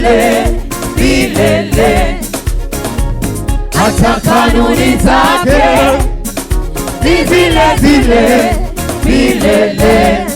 yule milele, hata kanuni zake ni zile zile milele.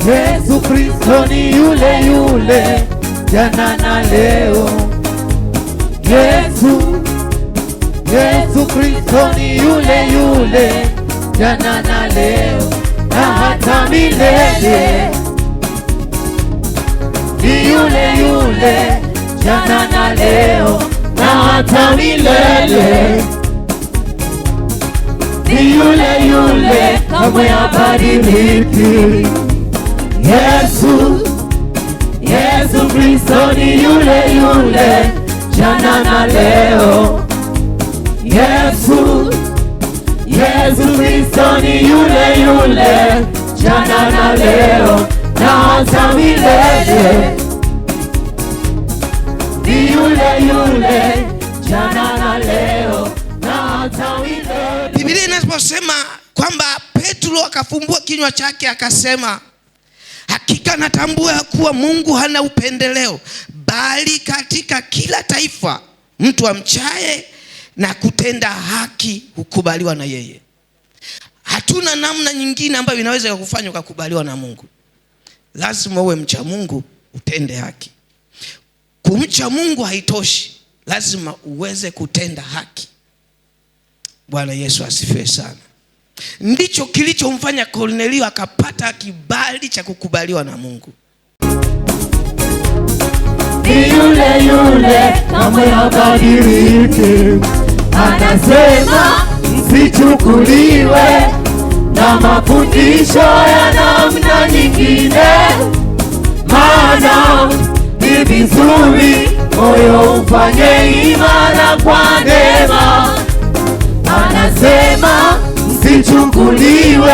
Yesu Kristo ni yule yule jana na leo. Yesu Kristo ni yule yule jana na leo na hata milele. Ni yule yule jana na leo na hata milele. Ni yule yule kamwe habadiliki. Yesu Kristo ni yule yule jana na leo. Yesu Kristo ni yule yule jana na leo na hata milele. Ni yule yule jana na leo na hata milele. Biblia inaposema kwamba Petro akafumbua kinywa chake akasema, hakika natambua kuwa Mungu hana upendeleo, bali katika kila taifa mtu amchaye na kutenda haki hukubaliwa na yeye. Hatuna namna nyingine ambayo inaweza kufanya ukakubaliwa na Mungu. Lazima uwe mcha Mungu, utende haki. Kumcha Mungu haitoshi, lazima uweze kutenda haki. Bwana Yesu asifiwe sana. Ndicho kilichomfanya Kornelio akapata kibali cha kukubaliwa na Mungu. Ni yule yule kamwe habadiliki. Anasema msichukuliwe na mafundisho ya namna nyingine, maana ni vizuri moyo ufanye imara kwa neema. Anasema msichukuliwe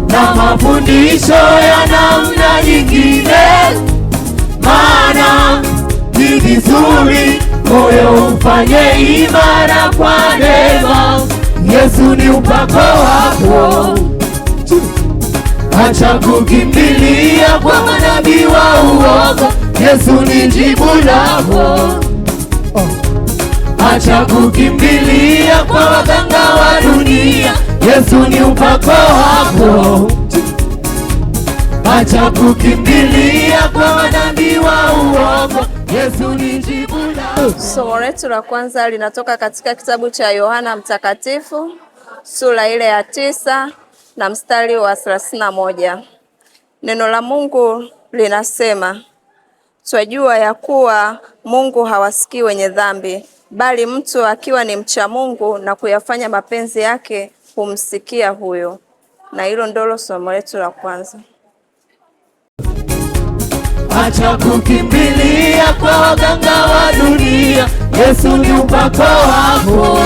na mafundisho ya namna nyingine, maana ni vizuri moyo ufanye imara kwa neema. Yesu ni upako wako, acha kukimbilia kwa manabii wa uongo. Yesu ni jibu lako, acha kukimbilia kwa waganga wa dunia. Yesu ni upako wako, acha kukimbilia kwa manabii wa uongo. Yesu ni jibu lako. Somo letu la kwanza linatoka katika kitabu cha Yohana Mtakatifu sura ile ya 9 na mstari wa 31. Neno la Mungu linasema, twajua ya kuwa Mungu hawasikii wenye dhambi, bali mtu akiwa ni mcha Mungu na kuyafanya mapenzi yake humsikia huyo. Na hilo ndilo somo letu la kwanza. Acha kukimbilia kwa waganga wa dunia. Yesu ni upako wako.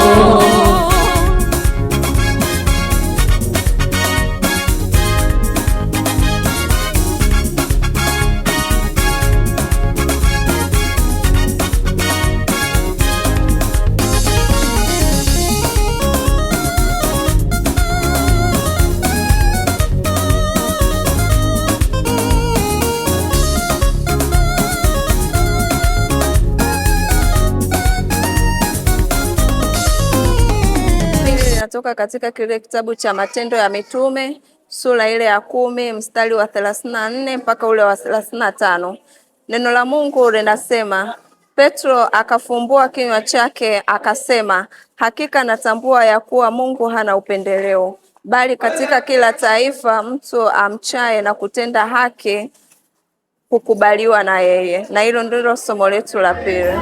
Toka katika kile kitabu cha Matendo ya Mitume sura ile ya 10 mstari wa 34 mpaka ule wa 35. Neno la Mungu linasema, Petro akafumbua kinywa chake akasema, hakika natambua ya kuwa Mungu hana upendeleo, bali katika kila taifa mtu amchaye na kutenda haki hukubaliwa na yeye. Na hilo ndilo somo letu la pili.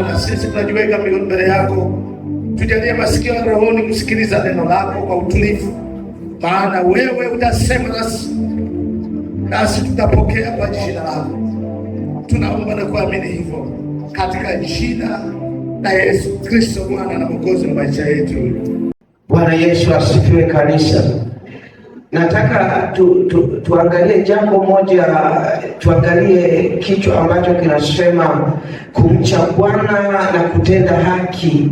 na sisi tunajiweka mbele yako. Tujalie masikio ya rohoni kusikiliza neno lako kwa utulivu, maana wewe utasema nasi tutapokea kwa jina lako. Tunaomba na kuamini hivyo katika jina la Yesu Kristo, Bwana na Mwokozi wa maisha yetu. Bwana Yesu asifiwe. Kanisa, nataka tuangalie jambo moja. Tuangalie kichwa ambacho kinasema kumcha Bwana na kutenda haki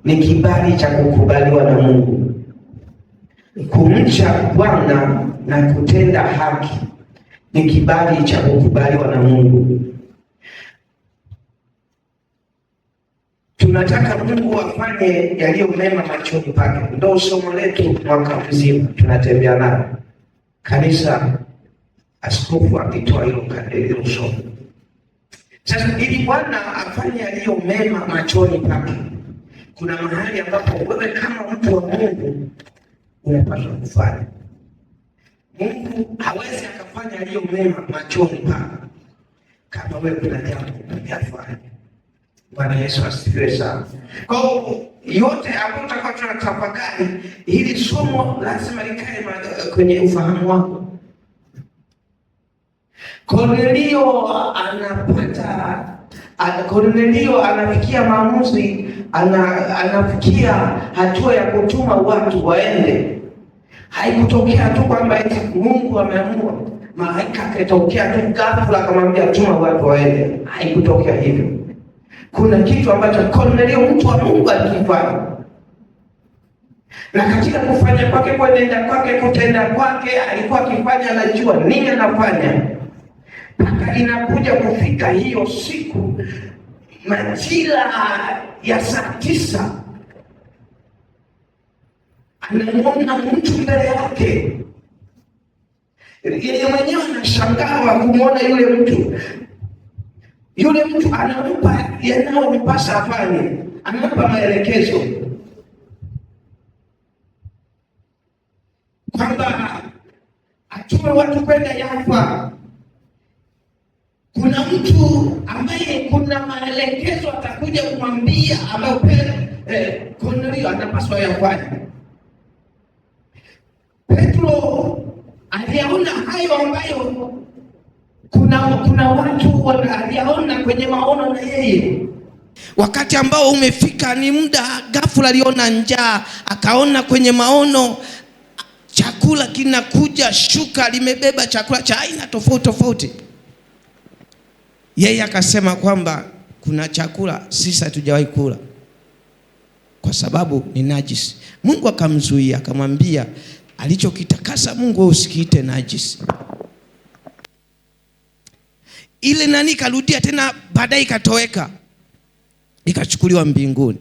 ni kibali cha kukubaliwa na Mungu. Kumcha Bwana na kutenda haki ni kibali cha kukubaliwa na Mungu. Tunataka Mungu afanye yaliyo mema machoni pake. Ndio somo letu mwaka mzima tunatembea nalo. Kanisa, askofu akitoa hilo somo. Sasa ili Bwana afanye yaliyo mema machoni pake, kuna mahali ambapo wewe kama mtu wa Mungu unapaswa kufanya. Mungu hawezi akafanya yaliyo mema machoni pake kama wewe kuna jambo unafanya. Bwana Yesu asifiwe sana. Kwa yote ambayo tutakuwa tunatafakari, hili somo lazima likae kwenye ufahamu wako. Kornelio anafikia maamuzi, anafikia hatua ya kutuma watu waende. Haikutokea tu kwamba eti Mungu ameamua, malaika akatokea tu ghafla akamwambia tuma watu waende. Haikutokea hivyo. Kuna kitu ambacho Kornelio mtu wa Mungu alikifanya, na katika kufanya kwake, kuenenda kwake, kutenda kwake, alikuwa akifanya, anajua nini anafanya. Mpaka inakuja kufika hiyo siku majira ya saa 9, anamwona mtu mbele yake. Yeye mwenyewe anashangaa kumwona yule mtu. Yule mtu anampa yanayompasa afanye, anampa maelekezo kwamba atume watu kwenda Yafa. Kuna mtu ambaye kuna maelekezo atakuja kumwambia, ambayo Kornelio anapaswa yafanye. Petro aliona hayo ambayo kuna watu wanaona kwenye maono na yeye. Wakati ambao umefika ni muda, ghafla aliona njaa, akaona kwenye maono chakula kinakuja, shuka limebeba chakula cha aina tofauti tofauti. Yeye akasema kwamba kuna chakula sisi hatujawahi kula kwa sababu ni najisi. Mungu akamzuia, akamwambia alichokitakasa Mungu usikiite najisi. Ile nani karudia tena, baadaye ikatoweka, ikachukuliwa mbinguni.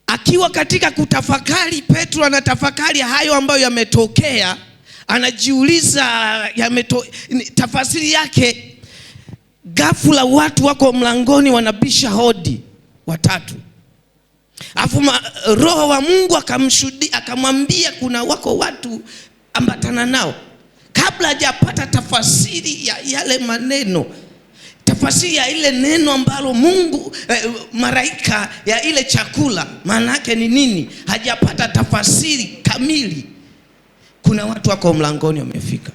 Akiwa katika kutafakari, Petro anatafakari hayo ambayo yametokea, anajiuliza tafasiri yake. Ghafla watu wako mlangoni wanabisha hodi, watatu. Afu Roho wa Mungu akamshuhudia, akamwambia kuna wako watu ambatana nao. Kabla hajapata tafasiri ya yale maneno, tafasiri ya ile neno ambalo Mungu malaika ya ile chakula maana yake ni nini, hajapata tafasiri kamili, kuna watu wako mlangoni wamefika.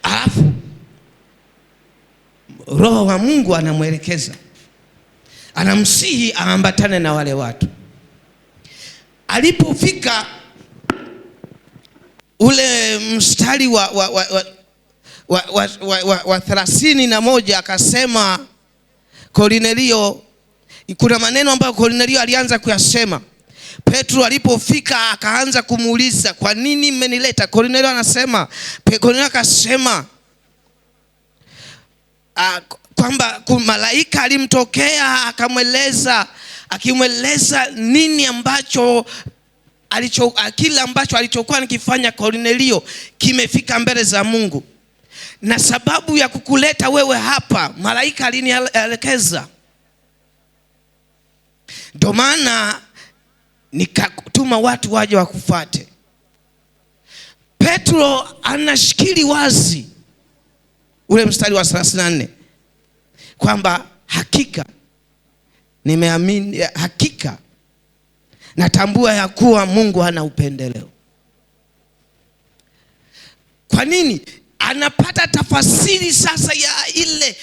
Alafu Roho wa Mungu anamwelekeza, anamsihi aambatane na wale watu. Alipofika ule mstari wa 31 akasema Kornelio, kuna maneno ambayo Kornelio alianza kuyasema. Petro alipofika akaanza kumuuliza, kwa nini mmenileta? Kornelio akasema kwamba malaika alimtokea akimweleza nini ambacho kile ambacho alichokuwa nikifanya Kornelio kimefika mbele za Mungu, na sababu ya kukuleta wewe hapa malaika alinielekeza, ndio maana nikatuma watu waje wakufuate. Petro anashikili wazi ule mstari wa 34 kwamba hakika nimeamini, hakika natambua ya kuwa Mungu hana upendeleo. Kwa nini? Anapata tafasiri sasa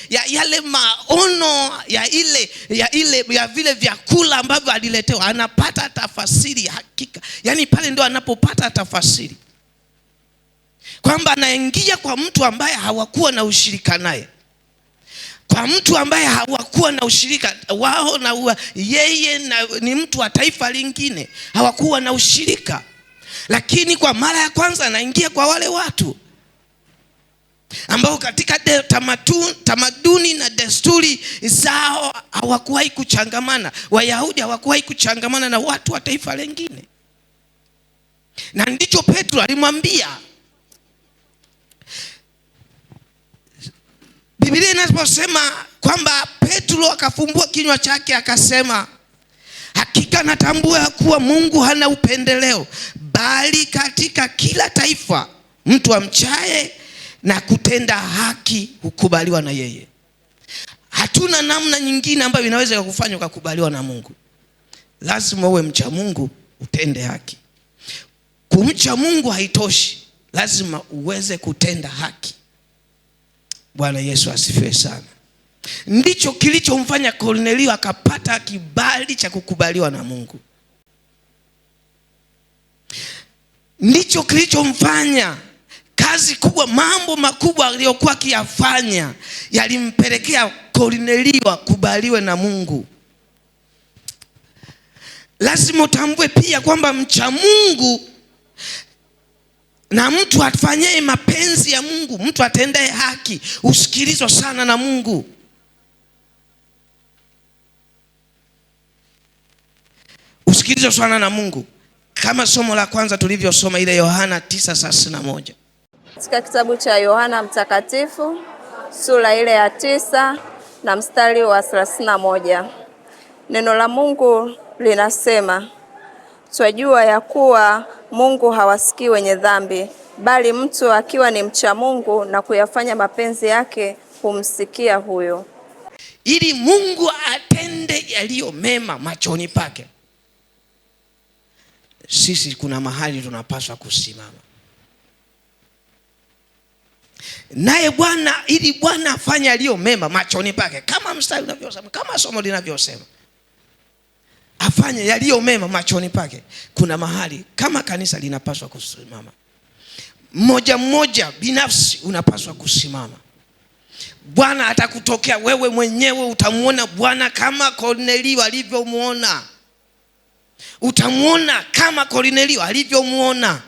ya yale maono ya vile vyakula ambavyo aliletewa. Anapata tafasiri hakika. Yaani pale ndio anapopata tafasiri kwamba anaingia kwa mtu ambaye hawakuwa na ushirika naye, kwa mtu ambaye hawakuwa na ushirika wao na yeye, na ni mtu wa taifa lingine, hawakuwa na ushirika. Lakini kwa mara ya kwanza anaingia kwa wale watu ambao katika tamaduni na desturi zao hawakuwahi kuchangamana. Wayahudi hawakuwahi kuchangamana na watu wa taifa lingine, na ndicho Petro alimwambia. Biblia inaposema kwamba Petro akafumbua kinywa chake akasema, hakika natambua ya kuwa Mungu hana upendeleo, bali katika kila taifa mtu amchaye na kutenda haki hukubaliwa na yeye. Hatuna namna nyingine ambayo inaweza kufanya ukakubaliwa na Mungu. Lazima uwe mcha Mungu, utende haki. Kumcha Mungu haitoshi, lazima uweze kutenda haki. Bwana Yesu asifiwe sana. Ndicho kilichomfanya Kornelio akapata kibali cha kukubaliwa na Mungu. Ndicho kilichomfanya kazi kubwa, mambo makubwa aliyokuwa akiyafanya yalimpelekea Kornelio kubaliwe na Mungu. Lazima utambue pia kwamba mcha Mungu na mtu afanyaye mapenzi ya Mungu, mtu atendaye haki, usikilizwa sana na Mungu. Usikilizwa sana na Mungu. Kama somo la kwanza tulivyosoma ile Yohana 9:31. Katika kitabu cha Yohana Mtakatifu sura ile ya 9 na mstari wa 31. Neno la Mungu linasema, twajua ya kuwa Mungu hawasikii wenye dhambi, bali mtu akiwa ni mcha Mungu na kuyafanya mapenzi yake humsikia huyo. Ili Mungu atende yaliyo mema machoni pake, sisi kuna mahali tunapaswa kusimama. Naye Bwana, ili Bwana afanye yaliyo mema machoni pake, kama mstari unavyosema, kama somo linavyosema, afanye yaliyo mema machoni pake, kuna mahali kama kanisa linapaswa kusimama. Mmoja mmoja binafsi unapaswa kusimama. Bwana atakutokea wewe mwenyewe, utamuona Bwana kama Kornelio alivyomuona. Utamuona kama Kornelio alivyomuona.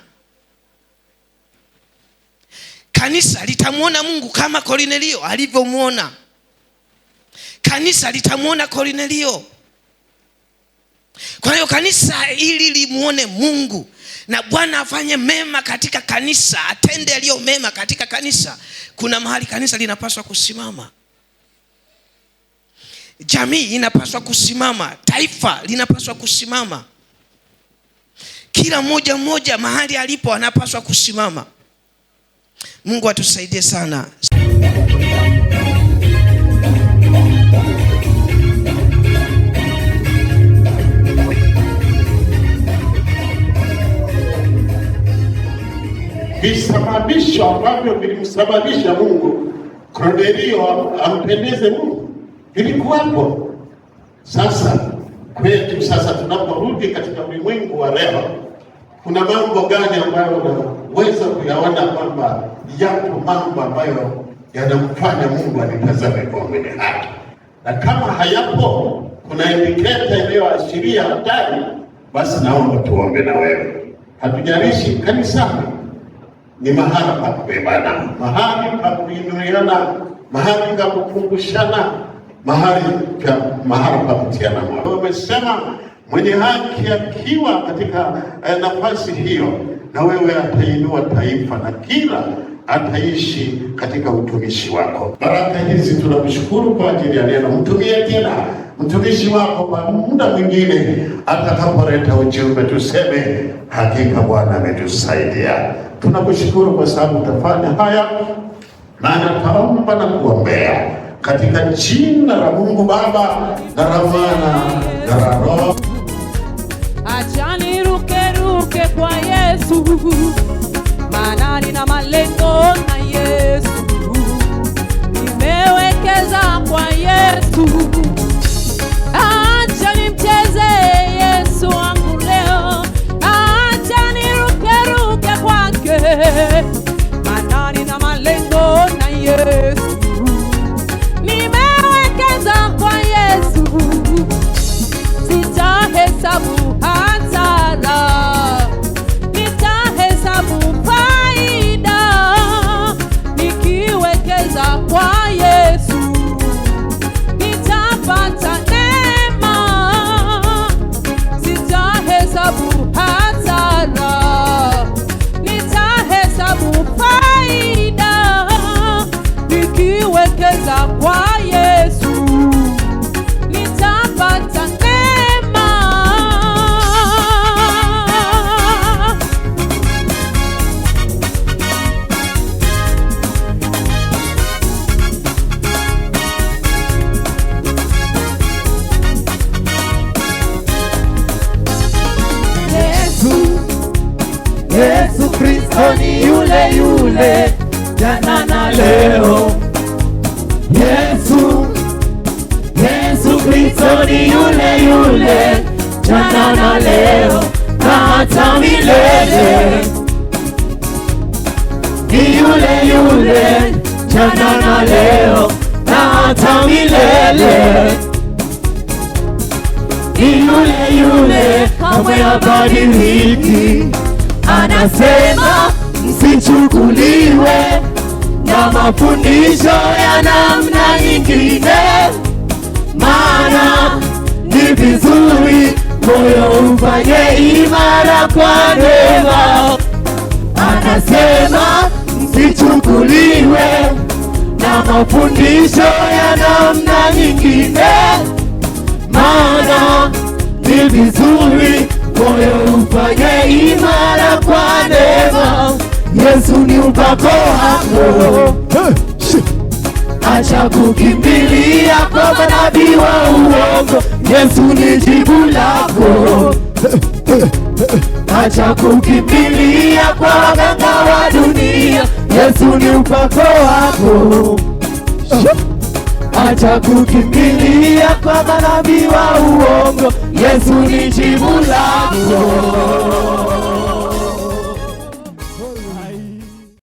Kanisa litamuona Mungu kama Kornelio alivyomuona. Kanisa litamuona Kornelio. Kwa hiyo kanisa ili limuone Mungu na Bwana afanye mema katika kanisa, atende yaliyo mema katika kanisa, kuna mahali kanisa linapaswa kusimama. Jamii inapaswa kusimama, taifa linapaswa kusimama. Kila mmoja mahali alipo anapaswa kusimama. Mungu atusaidie sana. Visababisho ambavyo vilimsababisha Mungu Kornelio ampendeze Mungu vilikuwapo. Sasa kwetu, sasa tunaporudi katika ulimwengu wa leo, kuna mambo gani ambayo unaweza kuyaona kwamba yapo mambo ambayo yanamfanya Mungu anitazame kwa mwenye haki? Na kama hayapo, kuna indicator inayoashiria hatari, basi naomba tuombe na wewe. Hatujalishi kanisani ni mahali pa kubebana, mahali pa kuinuliana, mahali pa kukumbushana, mahali pa kutiana moyo. Wamesema mwenye haki akiwa katika nafasi hiyo, na wewe atainua taifa na kila ataishi katika utumishi wako. Baraka hizi tunamshukuru kwa ajili ya neno. Mtumie tena mtumishi wako kwa muda mwingine, atakapoleta ujumbe tuseme hakika Bwana ametusaidia. Tunakushukuru kwa sababu utafanya haya, maana tunaomba na kuombea katika jina la Mungu Baba na la Mwana na la Roho. Acha niruke kwa Yesu, maana nina malengo na Yesu. Nimewekeza kwa Yesu. Acha nimcheze Yesu wangu leo. Acha niruke kwake, maana nina malengo na Yesu. Nimewekeza kwa Yesu. Sitahesabu hasara, nitahesabu faida. Nikiwekeza kwa Yesu, nitapata neema. Sitahesabu hasara, nitahesabu faida. Nikiwekeza kwa Yesu, nitapata neema. Yesu Kristo ni yule yule jana na leo. Yesu Kristo ni yule yule jana na leo na hata milele. Ni yule yule jana na leo na hata milele. Ni yule yule kamwe habadiliki. Anasema msichukuliwe na mafundisho ya namna nyingine, maana ni vizuri moyo ufanye imara kwa neema. Anasema msichukuliwe na mafundisho ya namna nyingine, maana ni vizuri moyo ufanye imara kwa neema. Yesu ni upako wako. Acha kukimbilia kwa manabii wa uongo. Yesu ni jibu lako. Acha kukimbilia kwa waganga wa dunia. Yesu ni upako wako. Acha kukimbilia kwa manabii wa uongo. Yesu ni jibu lako.